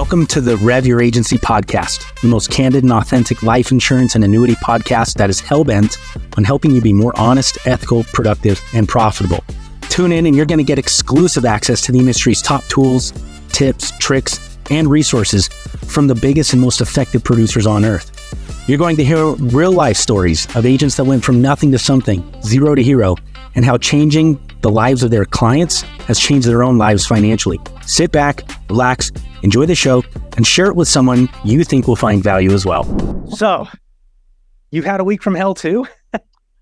Welcome to the REV Your Agency podcast, the most candid and authentic life insurance and annuity podcast that is hell-bent on helping you be more honest, ethical, productive, and profitable. Tune in and you're going to get exclusive access to the industry's top tools, tips, tricks, and resources from the biggest and most effective producers on earth. You're going to hear real-life stories of agents that went from nothing to something, zero to hero, and how changing the lives of their clients has changed their own lives financially. Sit back, relax, enjoy the show, and share it with someone you think will find value as well. So, you've had a week from hell too?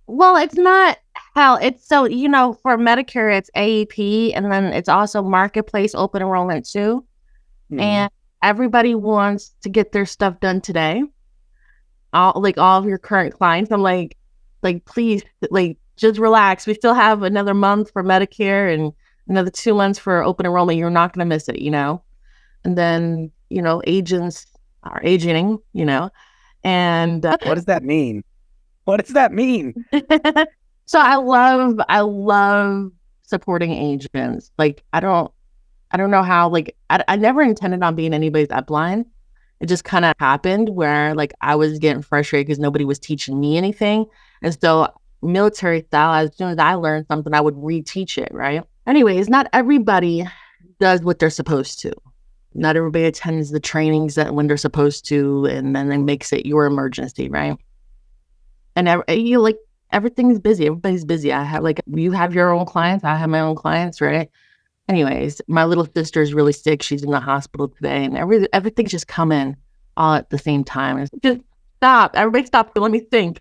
Well, it's not hell. It's so, for Medicare, it's AEP, and then it's also Marketplace open enrollment too. And everybody wants to get their stuff done today. All of your current clients. I'm like, please, just relax. We still have another month for Medicare and another 2 months for open enrollment. You're not going to miss it, And then, agents are aging, and what does that mean? What does that mean? So I love supporting agents. I don't know how, I never intended on being anybody's upline. It just kind of happened where I was getting frustrated because nobody was teaching me anything. And so military style, as soon as I learned something, I would reteach it, right? Anyways, not everybody does what they're supposed to. Not everybody attends the trainings that when they're supposed to, and then it makes it your emergency, right? And everything's busy. Everybody's busy. I have you have your own clients. I have my own clients, right? Anyways, my little sister is really sick. She's in the hospital today, and everything's just coming all at the same time. It's just stop. Everybody stop. Let me think.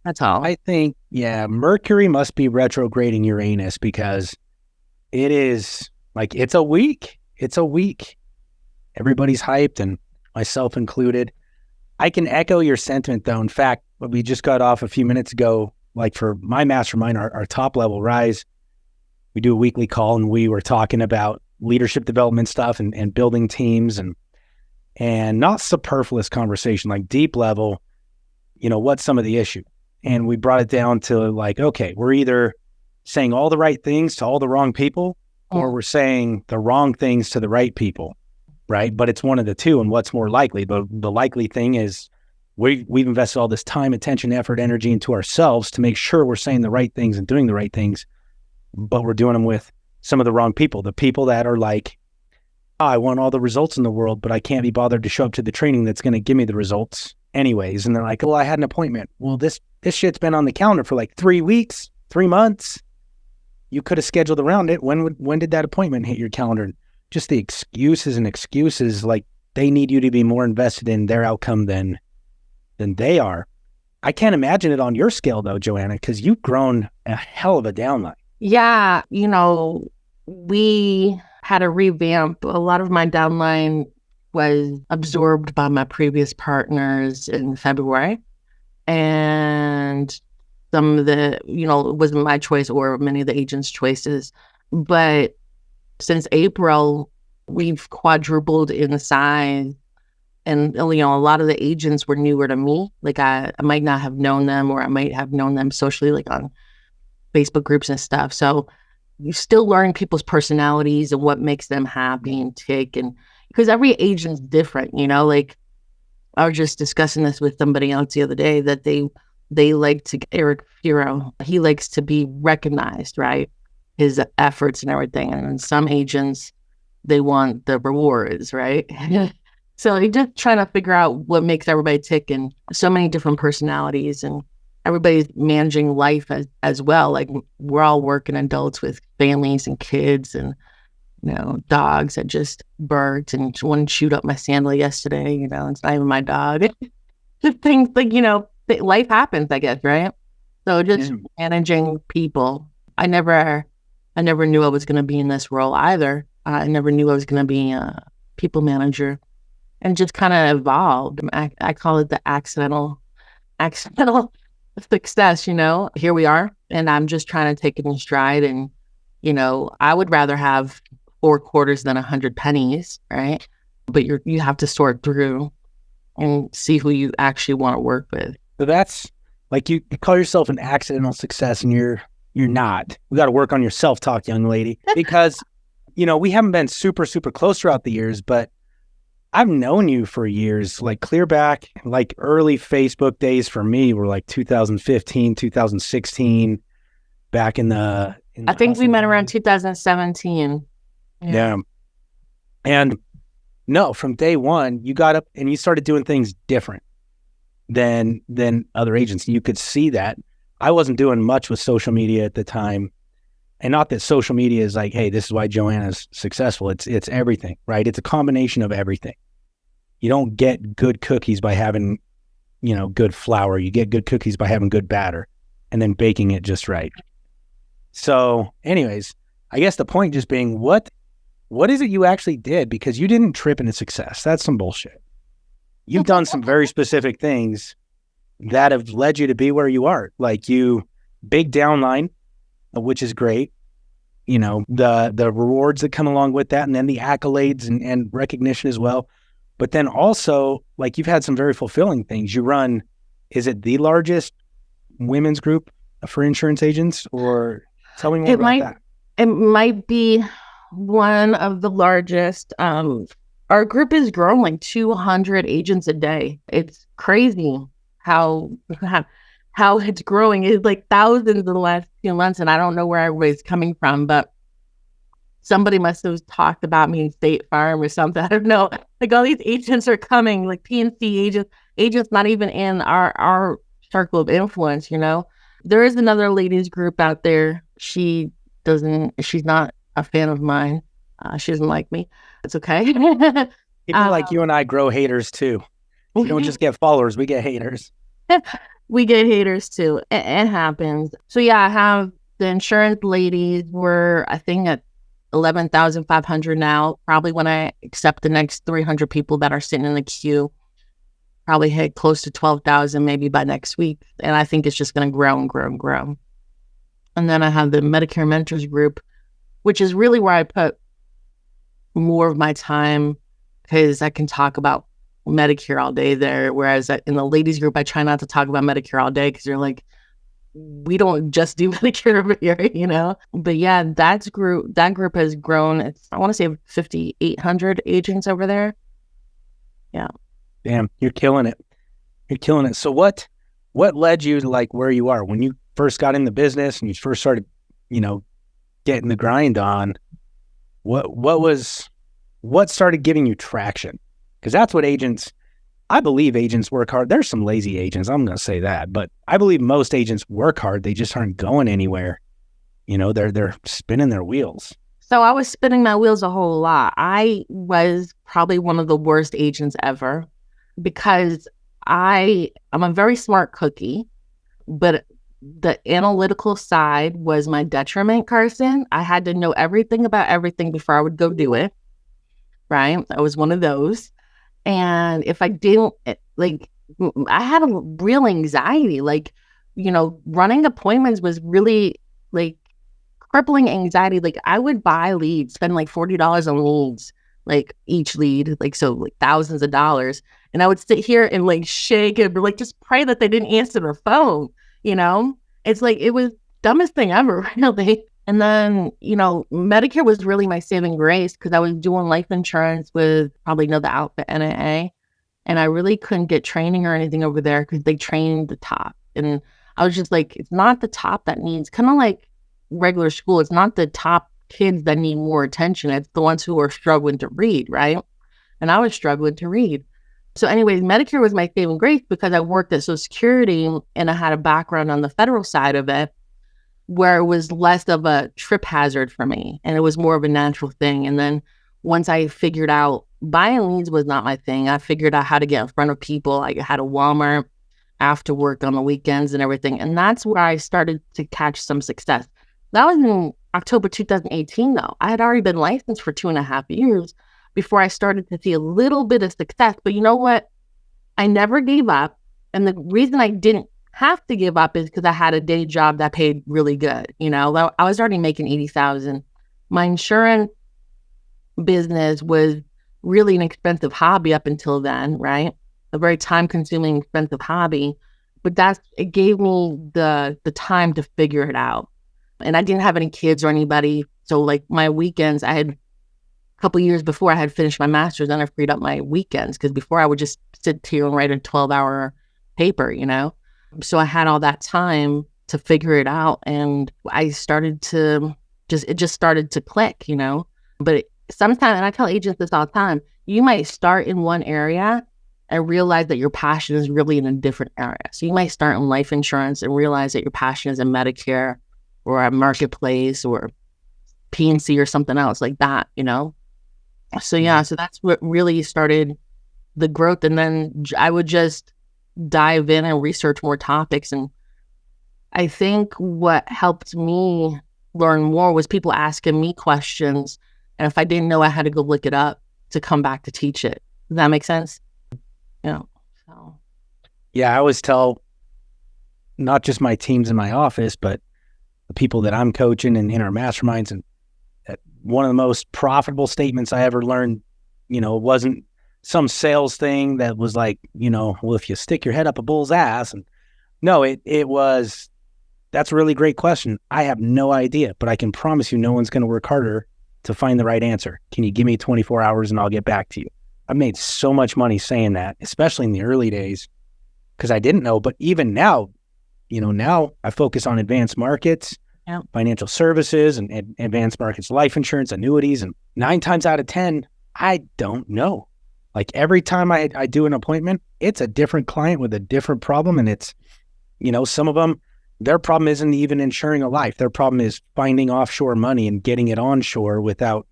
That's all. I think, Mercury must be retrograding Uranus because it is it's a week. It's a week. Everybody's hyped, and myself included. I can echo your sentiment, though. In fact, we just got off a few minutes ago, for my mastermind, our top level rise, we do a weekly call, and we were talking about leadership development stuff and building teams and not superfluous conversation, deep level, what's some of the issue? And we brought it down to okay, we're either saying all the right things to all the wrong people, or we're saying the wrong things to the right people, right? But it's one of the two, and what's more likely? The likely thing is we've invested all this time, attention, effort, energy into ourselves to make sure we're saying the right things and doing the right things, but we're doing them with some of the wrong people. The people that are I want all the results in the world, but I can't be bothered to show up to the training that's going to give me the results anyways. And they're well, I had an appointment. Well, this shit's been on the calendar for 3 weeks, 3 months. You could have scheduled around it. When did that appointment hit your calendar? Just the excuses and excuses. They need you to be more invested in their outcome than they are. I can't imagine it on your scale though, Joanna, because you've grown a hell of a downline. Yeah, we had a revamp. A lot of my downline was absorbed by my previous partners in February. And some of the, it wasn't my choice or many of the agents' choices. But since April, we've quadrupled in size. And, a lot of the agents were newer to me. I might not have known them, or I might have known them socially, on Facebook groups and stuff. So you still learn people's personalities and what makes them happy and tick. And because every agent's different, I was just discussing this with somebody else the other day that they like to, Eric Furo, he likes to be recognized, right? His efforts and everything. And some agents, they want the rewards, right? So you're just trying to figure out what makes everybody tick, and so many different personalities, and everybody's managing life as well. We're all working adults with families and kids and, dogs that just barked and one chewed up my sandal yesterday, it's not even my dog. Just things life happens, I guess, right? So just managing people. I never knew I was going to be in this role either. I never knew I was going to be a people manager, and just kind of evolved. I call it the accidental success, Here we are, and I'm just trying to take it in stride. And, I would rather have 4 quarters than 100 pennies, right? But you have to sort through and see who you actually want to work with. So that's you call yourself an accidental success, and you're not. We got to work on your self-talk, young lady, because, we haven't been super, super close throughout the years, but I've known you for years, like clear back, like early Facebook days for me were like 2015, 2016, back in I the think we hustle met around days. 2017. Yeah. Yeah. And no, from day one, you got up and you started doing things different than other agents. You could see that. I wasn't doing much with social media at the time. And not that social media is like, hey, this is why Joanna's successful. It's everything, right? It's a combination of everything. You don't get good cookies by having, good flour. You get good cookies by having good batter and then baking it just right. So anyways, I guess the point just being what is it you actually did? Because you didn't trip into success. That's some bullshit. You've done some very specific things that have led you to be where you are. Like big downline, which is great. The rewards that come along with that, and then the accolades and recognition as well. But then also, like, you've had some very fulfilling things. You run, is it the largest women's group for insurance agents? Or tell me more It about might that. it might be one of the largest. Our group has grown like 200 agents a day. It's crazy how how, how it's growing. It's like thousands in the last few months, and I don't know where everybody's coming from, but somebody must have talked about me in State Farm or something. I don't know. Like all these agents are coming, like PNC agents not even in our circle of influence, you know. There is another ladies group out there. She's not a fan of mine. She doesn't like me. It's okay. People like you and I grow haters too. We don't just get followers, we get haters. We get haters too. It happens. So yeah, I have the insurance ladies were, I think, at 11,500 now. Probably when I accept the next 300 people that are sitting in the queue, probably hit close to 12,000 maybe by next week. And I think it's just going to grow and grow and grow. And then I have the Medicare Mentors group, which is really where I put more of my time because I can talk about Medicare all day there. Whereas in the ladies group, I try not to talk about Medicare all day because they're like, we don't just do Medicare over here, you know? But yeah, that group has grown. I want to say 5,800 agents over there. Yeah. Damn, you're killing it. You're killing it. So what led you to like where you are when you first got in the business and you first started, getting the grind on? What started giving you traction? Because that's what I believe agents work hard. There's some lazy agents, I'm going to say that, but I believe most agents work hard. They just aren't going anywhere. They're spinning their wheels. So I was spinning my wheels a whole lot. I was probably one of the worst agents ever because I'm a very smart cookie, but the analytical side was my detriment, Carson. I had to know everything about everything before I would go do it. Right. I was one of those. And if I didn't, like, I had a real anxiety. Like, running appointments was really like crippling anxiety. Like, I would buy leads, spend like $40 on leads, like each lead, like, so like thousands of dollars. And I would sit here and like shake and like just pray that they didn't answer their phone. It's like it was dumbest thing ever, really. And then, Medicare was really my saving grace because I was doing life insurance with probably the Outfit NAA. And I really couldn't get training or anything over there because they trained the top. And I was just like, it's not the top that needs, kind of like regular school. It's not the top kids that need more attention. It's the ones who are struggling to read, right? And I was struggling to read. So anyways, Medicare was my saving grace because I worked at Social Security and I had a background on the federal side of it, where it was less of a trip hazard for me and it was more of a natural thing. And then once I figured out buying leads was not my thing, I figured out how to get in front of people. I had a Walmart after work on the weekends and everything. And that's where I started to catch some success. That was in October 2018, though. I had already been licensed for 2.5 years before I started to see a little bit of success. But you know what? I never gave up. And the reason I didn't have to give up is because I had a day job that paid really good. I was already making 80,000. My insurance business was really an expensive hobby up until then, right? A very time-consuming, expensive hobby. But it gave me the time to figure it out. And I didn't have any kids or anybody. So like my weekends, I had couple years before I had finished my master's, then I freed up my weekends, because before I would just sit here and write a 12-hour paper, So I had all that time to figure it out, and I started to it just started to click, But sometimes, and I tell agents this all the time, you might start in one area and realize that your passion is really in a different area. So you might start in life insurance and realize that your passion is in Medicare or a marketplace or PNC or something else like that, So yeah, so that's what really started the growth. And then I would just dive in and research more topics. And I think what helped me learn more was people asking me questions. And if I didn't know, I had to go look it up to come back to teach it. Does that make sense? So. Yeah, I always tell not just my teams in my office, but the people that I'm coaching and in our masterminds, and one of the most profitable statements I ever learned, it wasn't some sales thing that was like, well, if you stick your head up a bull's ass. And no, it was, that's a really great question. I have no idea, but I can promise you no one's going to work harder to find the right answer. Can you give me 24 hours and I'll get back to you? I've made so much money saying that, especially in the early days, because I didn't know. But even now, now I focus on advanced markets, financial services, and advanced markets, life insurance, annuities. And 9 times out of 10, I don't know. Like every time I do an appointment, it's a different client with a different problem. And it's, some of them, their problem isn't even insuring a life. Their problem is finding offshore money and getting it onshore without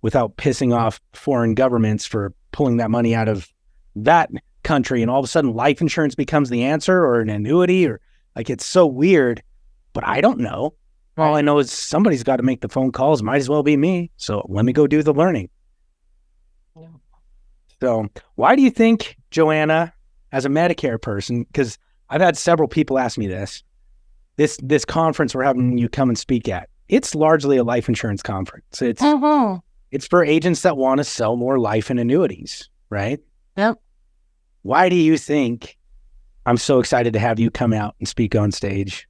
pissing off foreign governments for pulling that money out of that country. And all of a sudden life insurance becomes the answer, or an annuity, or like, it's so weird, but I don't know. All I know is somebody's got to make the phone calls. Might as well be me. So let me go do the learning. Yeah. So why do you think, Joanna, as a Medicare person, because I've had several people ask me this conference we're having you come and speak at, it's largely a life insurance conference. It's for agents that want to sell more life and annuities, right? Yep. Why do you think I'm so excited to have you come out and speak on stage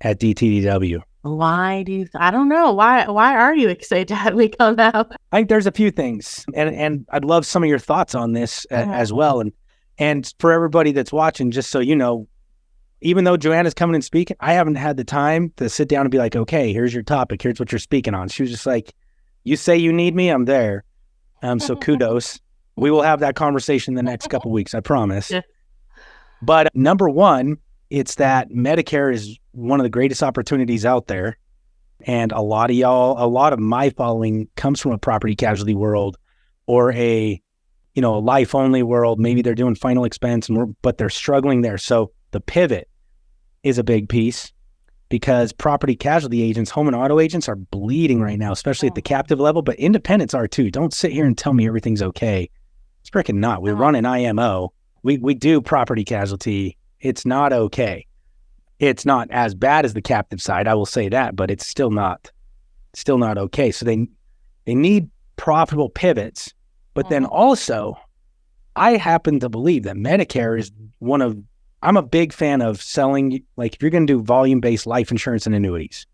at DTDW? I don't know. Why are you excited to have me come out? I think there's a few things, and I'd love some of your thoughts on this as well. And for everybody that's watching, just so you know, even though Joanna's coming and speaking, I haven't had the time to sit down and be like, okay, here's your topic. Here's what you're speaking on. She was just like, you say you need me, I'm there. So kudos. We will have that conversation in the next couple of weeks, I promise. Yeah. But number one, it's that Medicare is one of the greatest opportunities out there. And a lot of my following comes from a property casualty world, or a life only world. Maybe they're doing final expense, but they're struggling there. So the pivot is a big piece, because property casualty agents, home and auto agents, are bleeding right now, especially at the captive level, but independents are too. Don't sit here and tell me everything's okay. It's freaking not. We run an IMO. We do property casualty. It's not okay. It's not as bad as the captive side, I will say that, but it's still not okay. So they need profitable pivots. But then also, I happen to believe that Medicare is I'm a big fan of selling, like if you're going to do volume-based life insurance and annuities,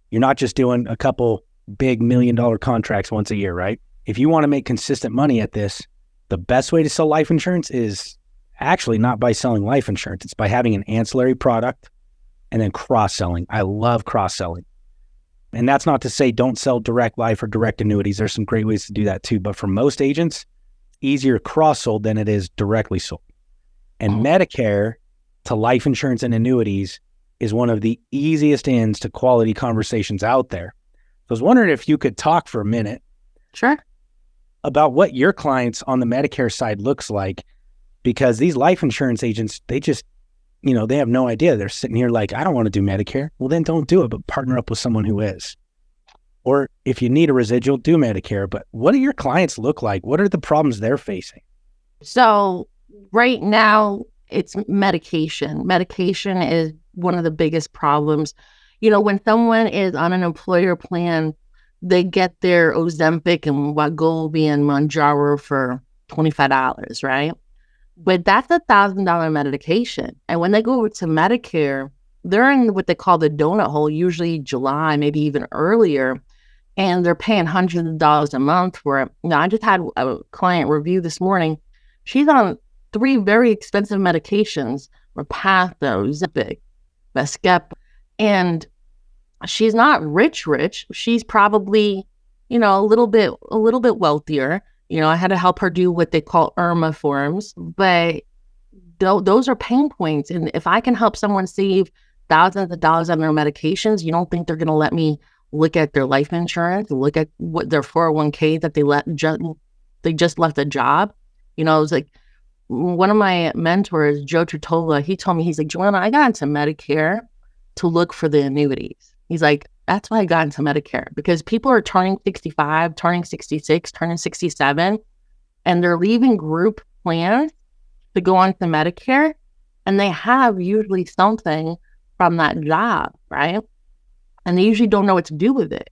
you're not just doing a couple big $1 million contracts once a year, right? If you want to make consistent money at this, the best way to sell life insurance is actually not by selling life insurance. It's by having an ancillary product and then cross-selling. I love cross-selling. And that's not to say don't sell direct life or direct annuities. There's some great ways to do that too. But for most agents, easier cross-sold than it is directly sold. And Medicare to life insurance and annuities is one of the easiest ins to quality conversations out there. So I was wondering if you could talk for a minute. Sure. About what your clients on the Medicare side looks like, because these life insurance agents, they just, they have no idea. They're sitting here like, I don't want to do Medicare. Well, then don't do it, but partner up with someone who is. Or if you need a residual, do Medicare. But what do your clients look like? What are the problems they're facing? So right now, it's medication. Medication is one of the biggest problems. When someone is on an employer plan, they get their Ozempic and Wegovy and Mounjaro for $25, right? But that's $1,000 medication. And when they go over to Medicare, they're in what they call the donut hole, usually July, maybe even earlier. and they're paying hundreds of dollars a month for it. Now, I just had a client review this morning. She's on 3 very expensive medications, Repatho, Zipic, Vascepa, and she's not rich. She's probably, a little bit wealthier. I had to help her do what they call IRMA forms, but those are pain points. And if I can help someone save thousands of dollars on their medications, you don't think they're going to let me look at their life insurance, look at what their 401k that they just left a job. It was like one of my mentors, Joe Tritola, he told me, he's like, Joanna, I got into Medicare to look for the annuities. He's like, that's why I got into Medicare, because people are turning 65, turning 66, turning 67, and they're leaving group plans to go on to Medicare, and they have usually something from that job, right? And they usually don't know what to do with it.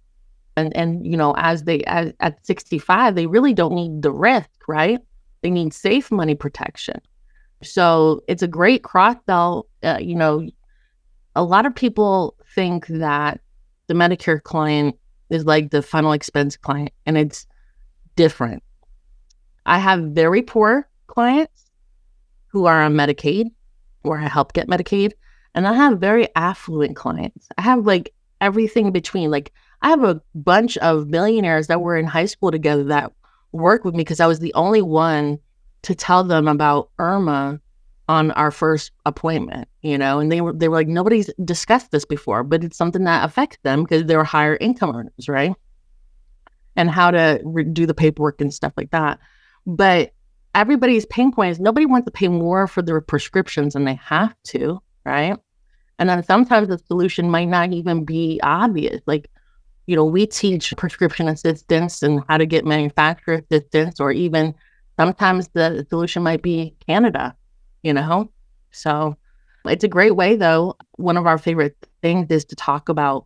And at 65, they really don't need the risk, right? They need safe money protection. So it's a great cross-sell. A lot of people think that the Medicare client is like the final expense client, and it's different. I have very poor clients who are on Medicaid, or I help get Medicaid, and I have very affluent clients. I have like everything in between. Like I have a bunch of millionaires that were in high school together that work with me because I was the only one to tell them about IRMA on our first appointment, and they were like, nobody's discussed this before, but it's something that affects them because they're higher income earners, right? And how to do the paperwork and stuff like that. But everybody's pain point is nobody wants to pay more for their prescriptions than they have to, right? And then sometimes the solution might not even be obvious. Like, we teach prescription assistance and how to get manufacturer assistance, or even sometimes the solution might be Canada, So it's a great way, though. One of our favorite things is to talk about,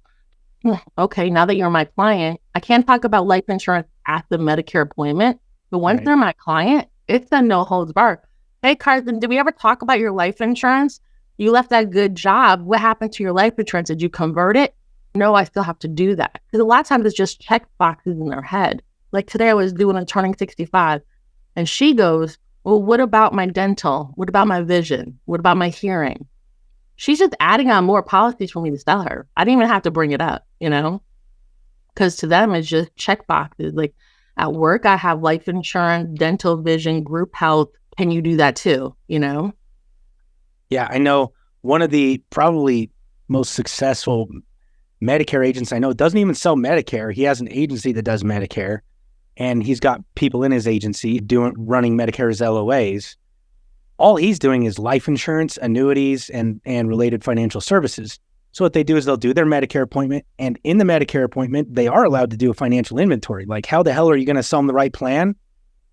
okay, now that you're my client, I can't talk about life insurance at the Medicare appointment, but once they're my client, it's a no holds barred. Hey, Carson, did we ever talk about your life insurance? You left that good job. What happened to your life insurance? Did you convert it? No, I still have to do that. Because a lot of times it's just check boxes in their head. Like today I was doing a turning 65, and she goes, well, what about my dental? What about my vision? What about my hearing? She's just adding on more policies for me to sell her. I didn't even have to bring it up, because to them it's just check boxes. Like at work, I have life insurance, dental, vision, group health. Can you do that too? Yeah, I know one of the probably most successful Medicare agents I know doesn't even sell Medicare. He has an agency that does Medicare, and he's got people in his agency running Medicare's LOAs. All he's doing is life insurance, annuities, and related financial services. So what they do is they'll do their Medicare appointment, and in the Medicare appointment, they are allowed to do a financial inventory. Like, how the hell are you going to sell them the right plan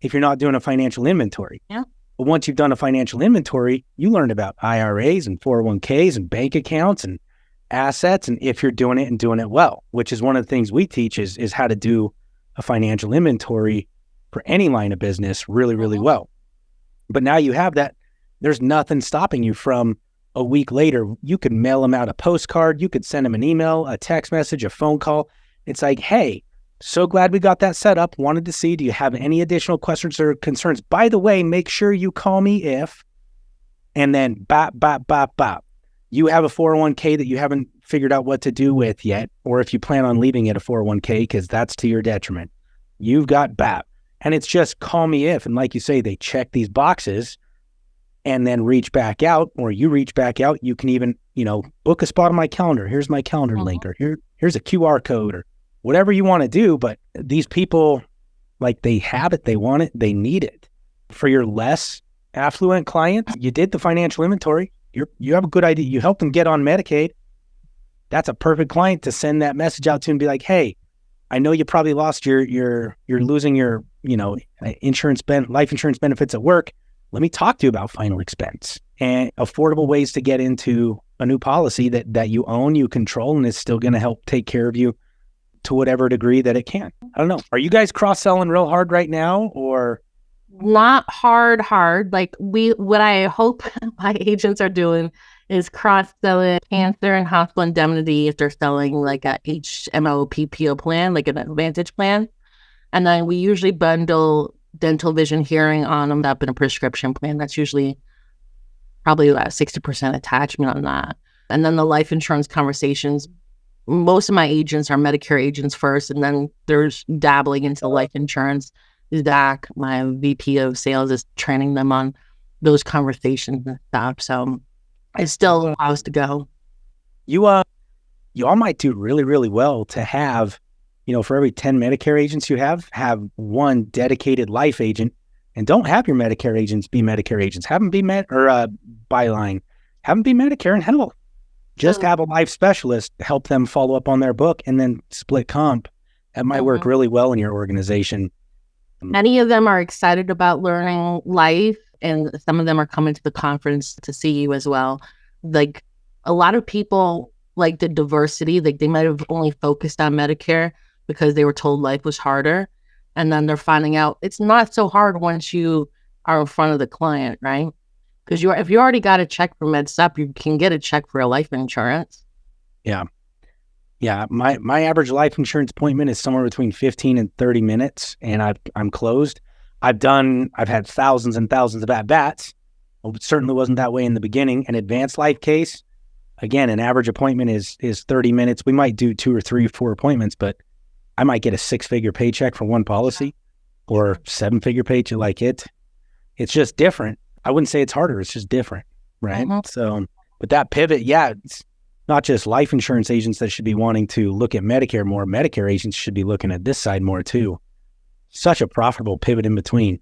if you're not doing a financial inventory? Yeah. But once you've done a financial inventory, you learn about IRAs and 401ks and bank accounts and assets, and if you're doing it and doing it well, which is one of the things we teach is how to do a financial inventory for any line of business really, really well. But now you have that. There's nothing stopping you from a week later. You could mail them out a postcard. You could send them an email, a text message, a phone call. It's like, hey, so glad we got that set up. Wanted to see, do you have any additional questions or concerns? By the way, make sure you call me if, and then bop, bop, bop, bop. You have a 401k that you haven't figured out what to do with yet, or if you plan on leaving it a 401k because that's to your detriment. You've got BAP. And it's just call me if. And like you say, they check these boxes and then reach back out, or you reach back out. You can even, book a spot on my calendar. Here's my calendar link, or here's a QR code, or whatever you want to do. But these people, like, they have it, they want it, they need it. For your less affluent clients, you did the financial inventory. You have a good idea. You help them get on Medicaid. That's a perfect client to send that message out to and be like, hey, I know you probably lost you're losing your, life insurance benefits at work. Let me talk to you about final expense and affordable ways to get into a new policy that you own, you control, and is still going to help take care of you to whatever degree that it can. I don't know. Are you guys cross-selling real hard right now, or? Not hard. Like what I hope my agents are doing is cross-selling cancer and hospital indemnity if they're selling like a HMO PPO plan, like an Advantage plan. And then we usually bundle dental, vision, hearing on them up in a prescription plan. That's usually probably about 60% attachment on that. And then the life insurance conversations, most of my agents are Medicare agents first, and then there's dabbling into life insurance. Zach, my VP of sales, is training them on those conversations and stuff. So it's still a house to go. You all might do really, really well to have, for every 10 Medicare agents you have one dedicated life agent, and don't have your Medicare agents be Medicare agents. Have them be Byline. Have them be Medicare and health. Just have a life specialist help them follow up on their book, and then split comp. That might work really well in your organization. Many of them are excited about learning life, and some of them are coming to the conference to see you as well. Like, a lot of people like the diversity. Like, they might have only focused on Medicare because they were told life was harder. And then they're finding out it's not so hard once you are in front of the client, right? Because if you already got a check for MedSup, you can get a check for a life insurance. Yeah. My average life insurance appointment is somewhere between 15 and 30 minutes, and I'm closed. I've had thousands and thousands of at-bats. Well, it certainly wasn't that way in the beginning. An advanced life case, again, an average appointment is 30 minutes. We might do 2 or 3 or 4 appointments, but I might get a 6-figure paycheck for one policy, or 7-figure paycheck. It's just different. I wouldn't say it's harder. It's just different, right? So, but that pivot, it's not just life insurance agents that should be wanting to look at Medicare more. Medicare agents should be looking at this side more too. Such a profitable pivot in between.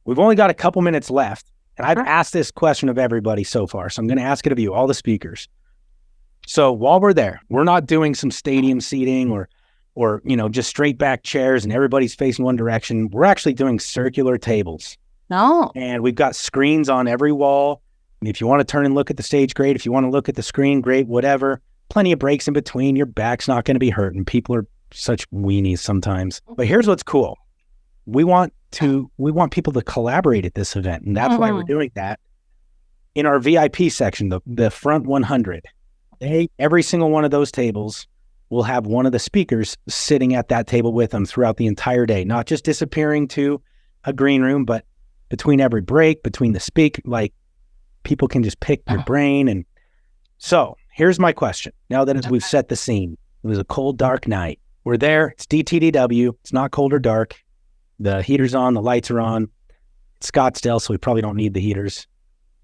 We've only got a couple minutes left, and I've asked this question of everybody so far, so I'm going to ask it of you, all the speakers. So while we're there, we're not doing some stadium seating or just straight back chairs and everybody's facing one direction. We're actually doing circular tables. No. And we've got screens on every wall. And if you want to turn and look at the stage, great. If you want to look at the screen, great, whatever. Plenty of breaks in between. Your back's not going to be hurting. People are such weenies sometimes. But here's what's cool. We want people to collaborate at this event. And that's why we're doing that. In our VIP section, the front 100, every single one of those tables will have one of the speakers sitting at that table with them throughout the entire day, not just disappearing to a green room, but between every break, between the people can just pick your brain. And so here's my question. Now that we've set the scene, it was a cold, dark night. We're there. It's DTDW. It's not cold or dark. The heater's on. The lights are on. It's Scottsdale, so we probably don't need the heaters.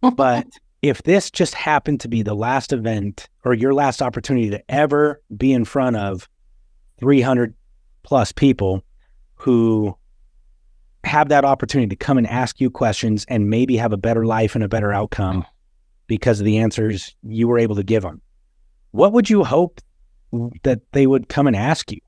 But if this just happened to be the last event or your last opportunity to ever be in front of 300 plus people who have that opportunity to come and ask you questions and maybe have a better life and a better outcome because of the answers you were able to give them, what would you hope that they would come and ask you?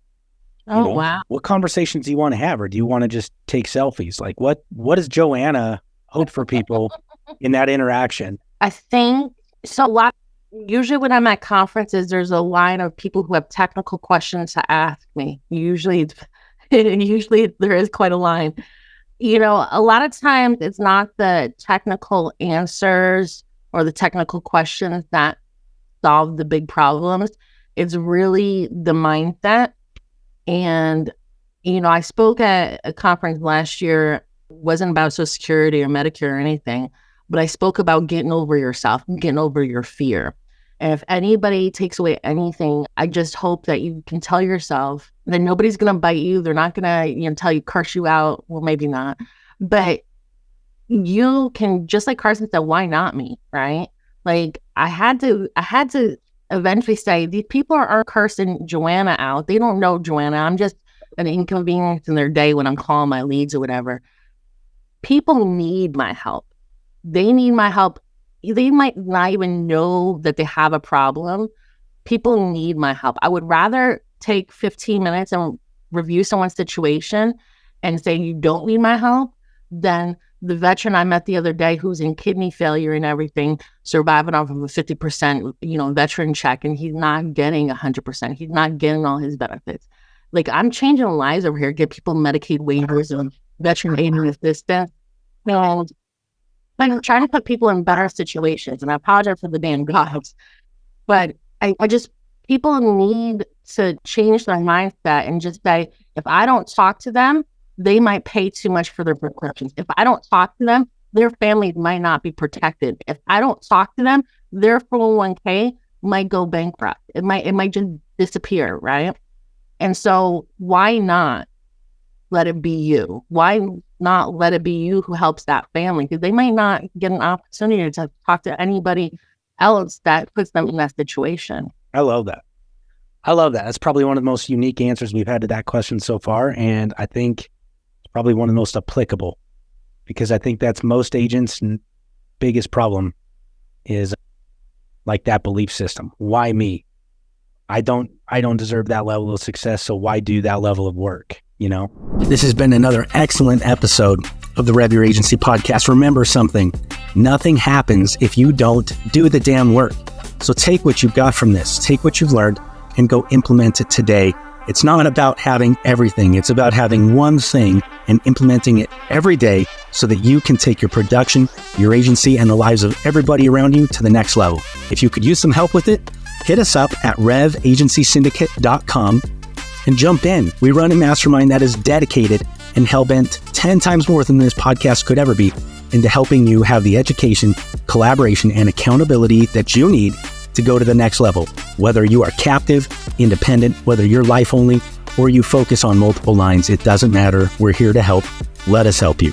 Wow. What conversations do you want to have? Or do you want to just take selfies? Like what does Joanna hope for people in that interaction? I think so. Usually when I'm at conferences, there's a line of people who have technical questions to ask me. Usually there is quite a line. A lot of times it's not the technical answers or the technical questions that solve the big problems. It's really the mindset. And, I spoke at a conference last year. It wasn't about Social Security or Medicare or anything, but I spoke about getting over yourself and getting over your fear. And if anybody takes away anything, I just hope that you can tell yourself that nobody's going to bite you. They're not going to, tell you, curse you out. Well, maybe not. But you can, just like Carson said, why not me, right? Like I had to eventually say, these people are cursing Joanna out. They don't know Joanna. I'm just an inconvenience in their day when I'm calling my leads or whatever. People need my help. They need my help. They might not even know that they have a problem. People need my help. I would rather take 15 minutes and review someone's situation and say, you don't need my help, than the veteran I met the other day who's in kidney failure and everything, surviving off of a 50%, veteran check, and he's not getting 100%. He's not getting all his benefits. Like, I'm changing lives over here, get people Medicaid waivers and veteran aid and assistance. And I'm trying to put people in better situations, and I apologize for the damn gods, but I just, people need to change their mindset and just say, if I don't talk to them, they might pay too much for their prescriptions. If I don't talk to them, their families might not be protected. If I don't talk to them, their 401k might go bankrupt. It might just disappear, right? And so why not let it be you? Why not let it be you who helps that family? Because they might not get an opportunity to talk to anybody else that puts them in that situation. I love that. That's probably one of the most unique answers we've had to that question so far. And I think it's probably one of the most applicable, because I think that's most agents' biggest problem is like that belief system. Why me? I don't deserve that level of success. So why do that level of work? You know, this has been another excellent episode of the Rev Your Agency podcast. Remember something, nothing happens if you don't do the damn work. So take what you've got from this, take what you've learned and go implement it today. It's not about having everything. It's about having one thing and implementing it every day so that you can take your production, your agency, and the lives of everybody around you to the next level. If you could use some help with it, hit us up at revagencysyndicate.com and jump in. We run a mastermind that is dedicated and hell-bent 10 times more than this podcast could ever be into helping you have the education, collaboration, and accountability that you need to go to the next level. Whether you are captive, independent, whether you're life only, or you focus on multiple lines, it doesn't matter. We're here to help. Let us help you.